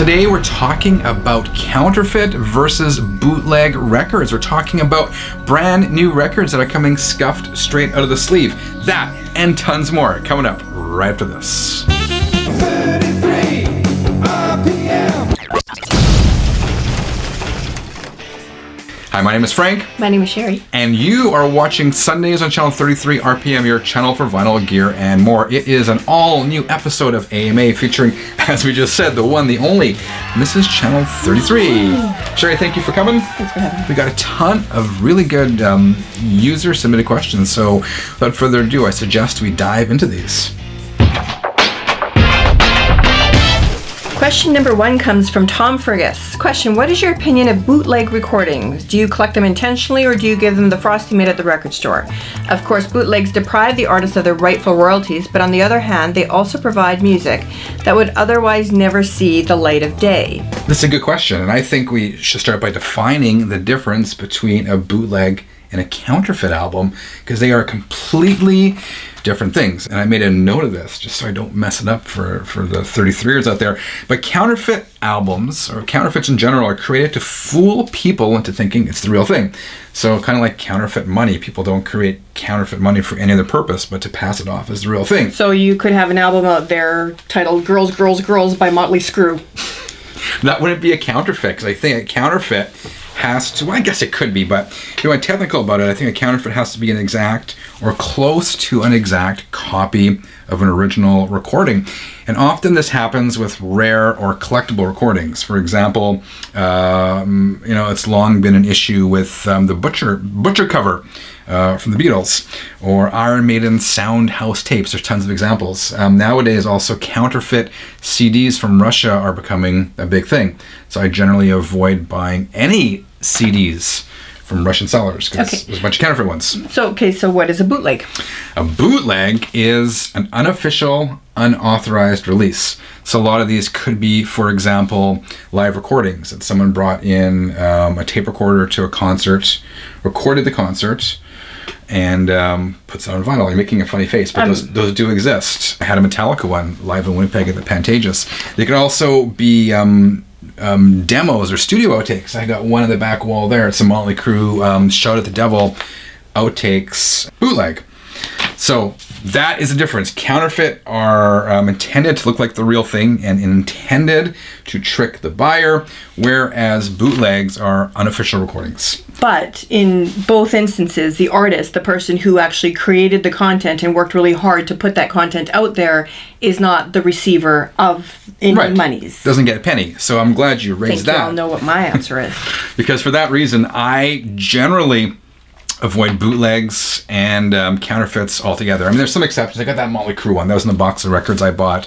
Today we're talking about counterfeit versus bootleg records. We're talking about brand new records that are coming scuffed straight out of the sleeve. That and tons more coming up right after this. 33 RPM. Hi, my name is Frank. My name is Sheri. And you are watching Sundays on Channel 33 RPM, your channel for vinyl gear and more. It is an all-new episode of AMA featuring, as we just said, the one, the only, Mrs. Channel 33. Sheri, thank you for coming. Thanks for having me. We got a ton of really good user-submitted questions, so without further ado, I suggest we dive into these. Question number 1 comes from Tom Fergus. Question: what is your opinion of bootleg recordings? Do you collect them intentionally or do you give them the frosty made at the record store? Of course, bootlegs deprive the artist of their rightful royalties, but on the other hand, they also provide music that would otherwise never see the light of day. This is a good question, and I think we should start by defining the difference between a bootleg and a counterfeit album, because they are completely different things. And I made a note of this just so I don't mess it up for the 33ers out there. But counterfeit albums, or counterfeits in general, are created to fool people into thinking it's the real thing. So kind of like counterfeit money. People don't create counterfeit money for any other purpose but to pass it off as the real thing. So you could have an album out there titled Girls, Girls, Girls by Motley Crue. That wouldn't be a counterfeit, because I think a counterfeit has to, well, I guess it could be, but if you want technical about it, I think a counterfeit has to be an exact or close to an exact copy of an original recording. And often this happens with rare or collectible recordings. For example, it's long been an issue with the Butcher cover from the Beatles, or Iron Maiden Soundhouse tapes. There's tons of examples. Nowadays, also counterfeit CDs from Russia are becoming a big thing. So I generally avoid buying any CDs from Russian sellers because there's a bunch of counterfeit ones. So what is a bootleg? A bootleg is an unofficial, unauthorized release. So a lot of these could be, for example, live recordings that someone brought in a tape recorder to a concert, recorded the concert, and puts it on vinyl. You're making a funny face, but those do exist. I had a Metallica one live in Winnipeg at the Pantages. They could also be demos or studio outtakes. I got one on the back wall there. It's a Motley Crue Shout at the Devil outtakes bootleg. So that is the difference. Counterfeit are intended to look like the real thing and intended to trick the buyer, whereas bootlegs are unofficial recordings. But in both instances, the artist, the person who actually created the content and worked really hard to put that content out there, is not the receiver of any monies. Doesn't get a penny. So I'm glad you raised that. I'll know what my answer is. Because for that reason, I generally avoid bootlegs and counterfeits altogether. I mean, there's some exceptions. I got that Motley Crue one. That was in the box of records I bought.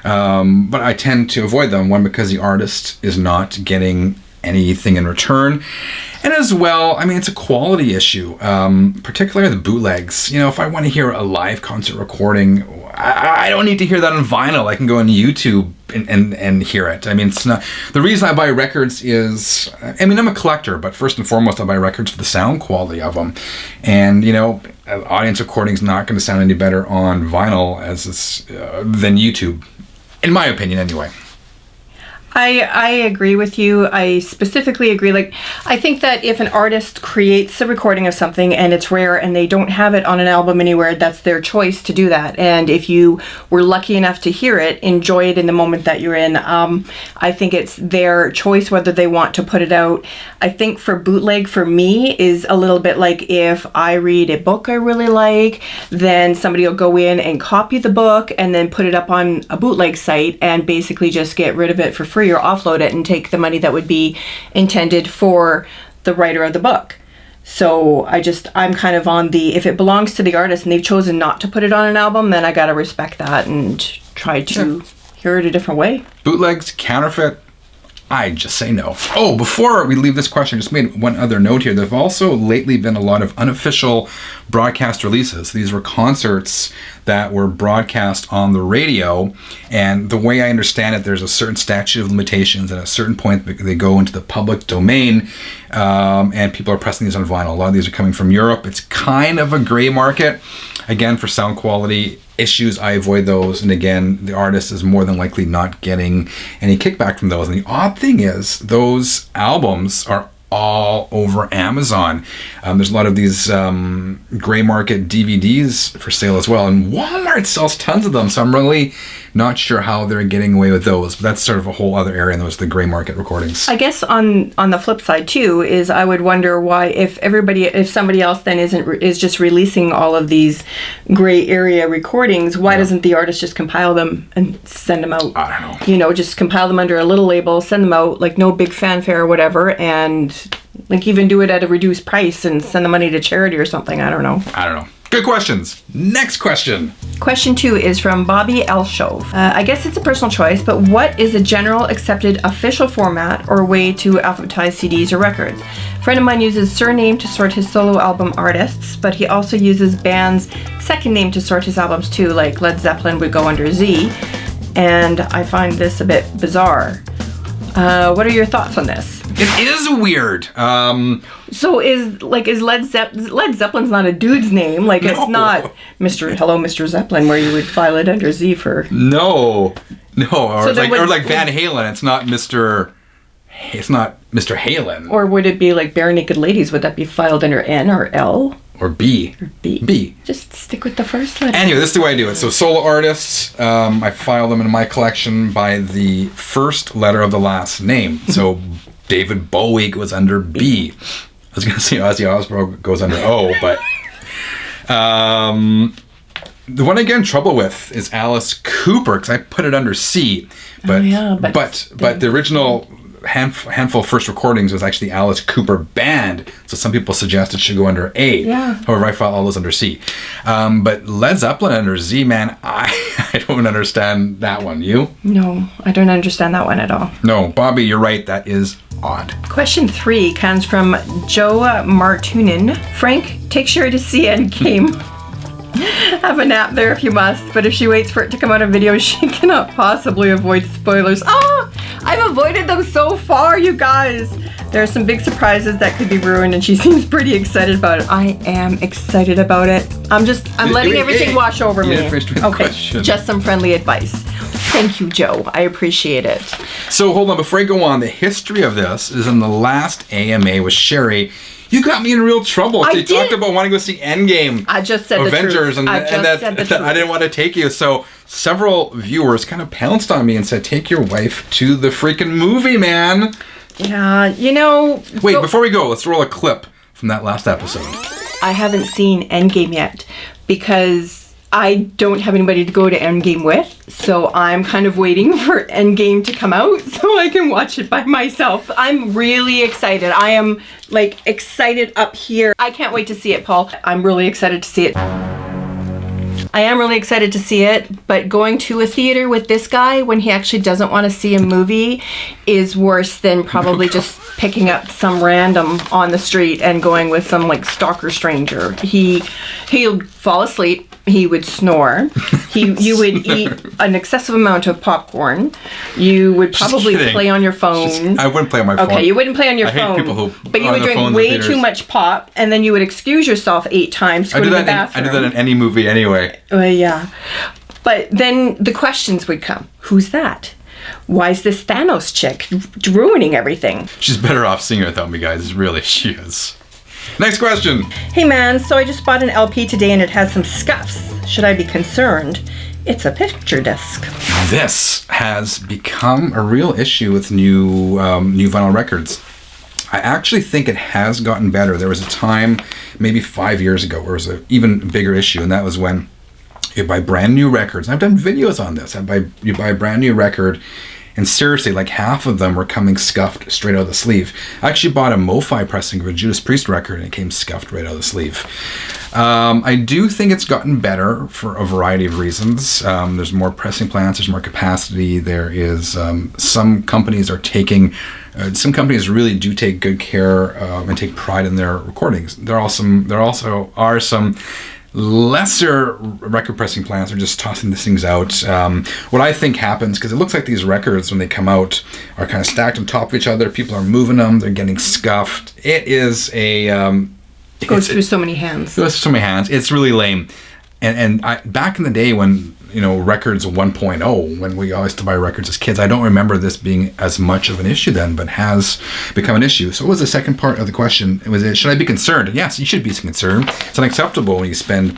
But I tend to avoid them. One, because the artist is not getting anything in return. And as well, I mean, it's a quality issue, particularly the bootlegs. You know, if I want to hear a live concert recording, I don't need to hear that on vinyl. I can go on YouTube and hear it. I mean, it's not, the reason I buy records is, I mean, I'm a collector, but first and foremost, I buy records for the sound quality of them. And, you know, audience recording's not going to sound any better on vinyl than YouTube, in my opinion anyway. I agree with you. I specifically agree. Like, I think that if an artist creates a recording of something and it's rare and they don't have it on an album anywhere, that's their choice to do that. And if you were lucky enough to hear it, enjoy it in the moment that you're in. I think it's their choice whether they want to put it out. I think for bootleg, for me, is a little bit like if I read a book I really like, then somebody will go in and copy the book and then put it up on a bootleg site and basically just get rid of it for free or offload it and take the money that would be intended for the writer of the book. So I'm kind of on the, if it belongs to the artist and they've chosen not to put it on an album, then I gotta respect that and try to hear it a different way. Bootlegs, counterfeit, I just say no. Oh, before we leave this question, I just made one other note here. There have also lately been a lot of unofficial broadcast releases. These were concerts that were broadcast on the radio, and the way I understand it, there's a certain statute of limitations. At a certain point, they go into the public domain, and people are pressing these on vinyl. A lot of these are coming from Europe. It's kind of a gray market. Again, for sound quality, issues, I avoid those. And again, the artist is more than likely not getting any kickback from those. And the odd thing is, those albums are all over Amazon. There's a lot of these gray market DVDs for sale as well, and Walmart sells tons of them, so I'm really not sure how they're getting away with those, but that's sort of a whole other area, and those the gray market recordings. I guess on the flip side too is I would wonder why if somebody else then is just releasing all of these gray area recordings, why doesn't the artist just compile them and send them out? I don't know. You know, just compile them under a little label, send them out, like no big fanfare or whatever, and like even do it at a reduced price and send the money to charity or something. I don't know. Good questions. Next question. Question 2 is from Bobby Elshove. I guess it's a personal choice, but what is a general accepted official format or way to alphabetize CDs or records? A friend of mine uses surname to sort his solo album artists, but he also uses band's second name to sort his albums too, like Led Zeppelin would go under Z, and I find this a bit bizarre. What are your thoughts on this? It is weird. So is Led Zeppelin's not a dude's name? Like it's not Mr. Zeppelin, where you would file it under Z for. No, or So like Van Halen. It's not Mr. Halen. Or would it be like Bare Naked Ladies? Would that be filed under N or L? Or B. Or B. B. Just stick with the first letter. Anyway, this is the way I do it. So solo artists, I file them in my collection by the first letter of the last name. So David Bowie goes under B. I was going to say Ozzy Osbourne goes under O, but the one I get in trouble with is Alice Cooper, because I put it under C. But but the original handful of first recordings was actually Alice Cooper Band, so some people suggest it should go under A. Yeah. However, I file all those under C. But Led Zeppelin under Z, man, I don't understand that one. You? No, I don't understand that one at all. No, Bobby, you're right. That is odd. Question 3 comes from Joe Martunin. Frank, take Sheri to see Endgame. Have a nap there if you must, but if she waits for it to come out on video, she cannot possibly avoid spoilers. Oh, I've avoided them so far, you guys. There are some big surprises that could be ruined, and she seems pretty excited about it. I am excited about it. I'm letting everything wash over me. Okay, just some friendly advice. Thank you, Joe. I appreciate it. So hold on, before I go on, the history of this is in the last AMA with Sheri. You got me in real trouble. They talked about wanting to go see Endgame. I just said Avengers, the truth. and that I didn't want to take you. So several viewers kind of pounced on me and said, "Take your wife to the freaking movie, man." Yeah, you know. Wait, before we go, let's roll a clip from that last episode. I haven't seen Endgame yet because I don't have anybody to go to Endgame with, so I'm kind of waiting for Endgame to come out so I can watch it by myself. I'm really excited. I am like excited up here. I can't wait to see it, Paul. I'm really excited to see it. I am really excited to see it, but going to a theater with this guy when he actually doesn't want to see a movie is worse than probably just picking up some random on the street and going with some like stalker stranger. He'll fall asleep. He would snore. You would eat an excessive amount of popcorn. You would probably play on your phone. I wouldn't play on my phone. Okay, you wouldn't play on your phone. I hate people who but you would drink way too much pop, and then you would excuse yourself 8 times to go to the bathroom. I do that in any movie anyway. Yeah. But then the questions would come. Who's that? Why is this Thanos chick ruining everything? She's better off seeing it without me, guys. Really, she is. Next question. Hey man, so I just bought an LP today and it has some scuffs. Should I be concerned? It's a picture disc. This has become a real issue with new vinyl records. I actually think it has gotten better. There was a time, maybe 5 years ago, where it was an even bigger issue, and that was when you buy brand new records. I've done videos on this. You buy a brand new record, and seriously, like half of them were coming scuffed straight out of the sleeve. I actually bought a MoFi pressing of a Judas Priest record, and it came scuffed right out of the sleeve. I do think it's gotten better for a variety of reasons. There's more pressing plants, there's more capacity. There is some companies really do take good care and take pride in their recordings. There also are some lesser record pressing plants are just tossing these things out. What I think happens, because it looks like these records when they come out are kind of stacked on top of each other, people are moving them, they're getting scuffed. It is a Goes through so many hands. It goes through so many hands. It's really lame. And back in the day when, records 1.0, when we always used to buy records as kids, I don't remember this being as much of an issue then, but has become an issue. So what was the second part of the question? Should I be concerned? Yes, you should be concerned. It's unacceptable when you spend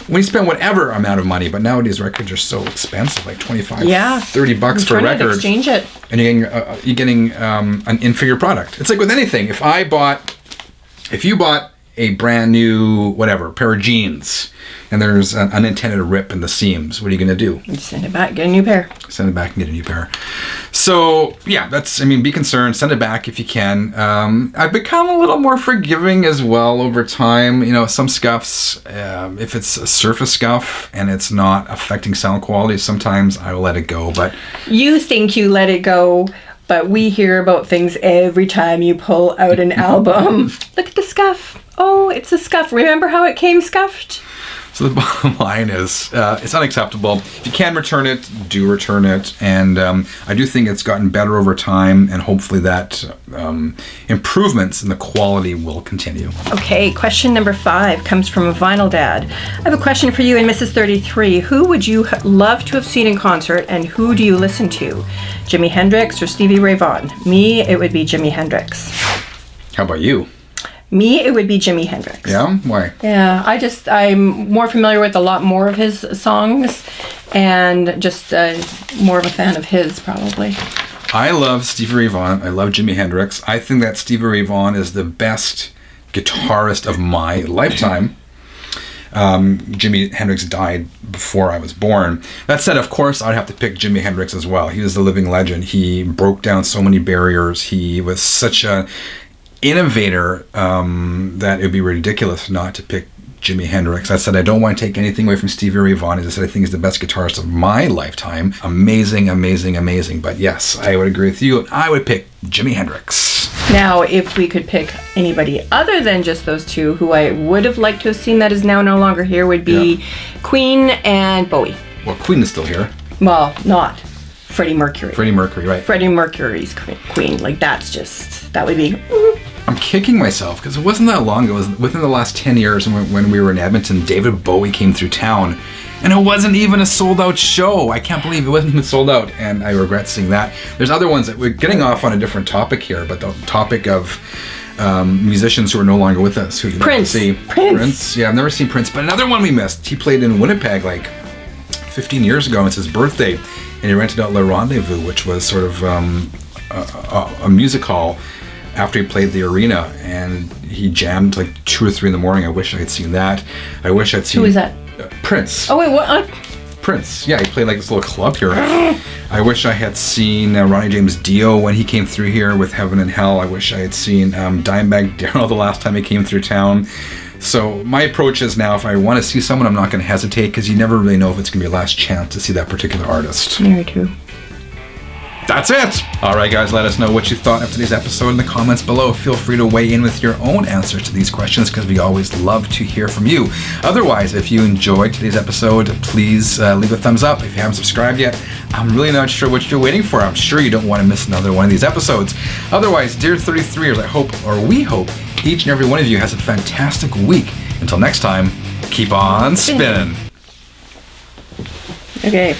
whatever amount of money, but nowadays records are so expensive, like $25, $30 for a record. Exchange it. And you're getting an inferior product. It's like with anything. If you bought a brand new, whatever, pair of jeans, and there's an unintended rip in the seams, what are you going to do? You send it back, get a new pair. Send it back and get a new pair. So, yeah, be concerned. Send it back if you can. I've become a little more forgiving as well over time. Some scuffs, if it's a surface scuff and it's not affecting sound quality, sometimes I will let it go. But you think you let it go, but we hear about things every time you pull out an album. Look at the scuff. Oh, it's a scuff. Remember how it came scuffed? So the bottom line is, it's unacceptable. If you can return it, do return it. And I do think it's gotten better over time, and hopefully that improvements in the quality will continue. Okay, question number 5 comes from a Vinyl Dad. I have a question for you and Mrs. 33. Who would you love to have seen in concert, and who do you listen to? Jimi Hendrix or Stevie Ray Vaughan? Me, it would be Jimi Hendrix. How about you? Me, it would be Jimi Hendrix. Yeah? Why? Yeah, I'm more familiar with a lot more of his songs, and just more of a fan of his, probably. I love Stevie Ray Vaughan. I love Jimi Hendrix. I think that Stevie Ray Vaughan is the best guitarist of my lifetime. Jimi Hendrix died before I was born. That said, of course, I'd have to pick Jimi Hendrix as well. He was the living legend. He broke down so many barriers. He was such a innovator that it would be ridiculous not to pick Jimi Hendrix. I said I don't want to take anything away from Stevie Ray Vaughan. As I said, I think he's the best guitarist of my lifetime. Amazing, amazing, amazing. But yes, I would agree with you. I would pick Jimi Hendrix. Now, if we could pick anybody other than just those two, who I would have liked to have seen that is now no longer here, would be Queen and Bowie. Well, Queen is still here. Well, not Freddie Mercury. Freddie Mercury, right. Freddie Mercury's Queen. Like, that would be... I'm kicking myself because it wasn't that long ago. It was within the last 10 years when we were in Edmonton, David Bowie came through town. And it wasn't even a sold-out show. I can't believe it wasn't even sold out, and I regret seeing that. There's other ones that we're getting off on a different topic here, but the topic of musicians who are no longer with us. Who you'd Prince. Like to see. Prince. Yeah, I've never seen Prince, but another one we missed. He played in Winnipeg like 15 years ago. It's his birthday, and he rented out Le Rendezvous, which was sort of a music hall after he played the arena, and he jammed like 2 or 3 in the morning. I wish I had seen that. I wish I'd seen... Who is that? Prince. Oh, wait, what? Prince. Yeah, he played like this little club here. I wish I had seen Ronnie James Dio when he came through here with Heaven and Hell. I wish I had seen Dimebag Darrell the last time he came through town. So my approach is now, if I want to see someone, I'm not going to hesitate, because you never really know if it's going to be your last chance to see that particular artist. Very true. That's it! Alright guys, let us know what you thought of today's episode in the comments below. Feel free to weigh in with your own answers to these questions, because we always love to hear from you. Otherwise, if you enjoyed today's episode, please leave a thumbs up. If you haven't subscribed yet, I'm really not sure what you're waiting for. I'm sure you don't want to miss another one of these episodes. Otherwise, dear 33ers, I hope, or we hope, each and every one of you has a fantastic week. Until next time, keep on spinning. Okay.